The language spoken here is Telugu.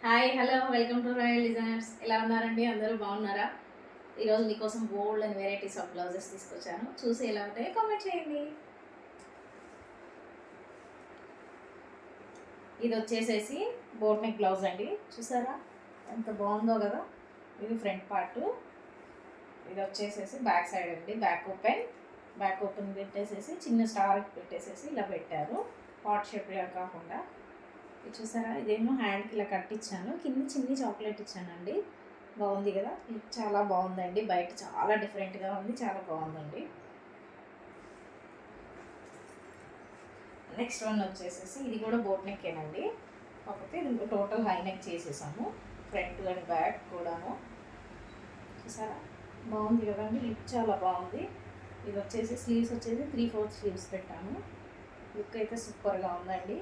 Hi hello welcome to royal designers. ఎలా ఉన్నారండి? అందరూ బాగున్నారా? ఈరోజు మీకోసం బోల్డ్ అండ్ వెరైటీస్ ఆఫ్ బ్లౌజెస్ తీసుకొచ్చాను. చూసి ఎలా ఉంటాయో కామెంట్ చేయండి. ఇది వచ్చేసేసి బోట్ నెక్ బ్లౌజ్ అండి. చూసారా ఎంత బాగుందో కదా. ఇది ఫ్రంట్ పార్ట్, ఇది వచ్చేసేసి బ్యాక్ సైడ్ అండి. బ్యాక్ ఓపెన్ పెట్టేసేసి చిన్న స్టార్ పెట్టేసేసి ఇలా పెట్టారు. హాట్ షేప్గా కాకుండా. ఇది చూసారా, ఇదేమో హ్యాండ్కి ఇలా కట్టించాను. కింద చిన్ని చాక్లెట్ ఇచ్చానండి. బాగుంది కదా, చాలా బాగుందండి. బయట చాలా డిఫరెంట్గా ఉంది, చాలా బాగుందండి. నెక్స్ట్ వన్ వచ్చేసేసి ఇది కూడా బోట్ నెక్కేనండి. కాకపోతే ఇది టోటల్ హై నెక్ చేసేసాము, ఫ్రంట్ అండ్ బ్యాక్ కూడాను. చూసారా బాగుంది కదండి, లుక్ చాలా బాగుంది. ఇది వచ్చేసి స్లీవ్స్ వచ్చేసి 3/4 స్లీవ్స్ పెట్టాను. లుక్ అయితే సూపర్గా ఉందండి.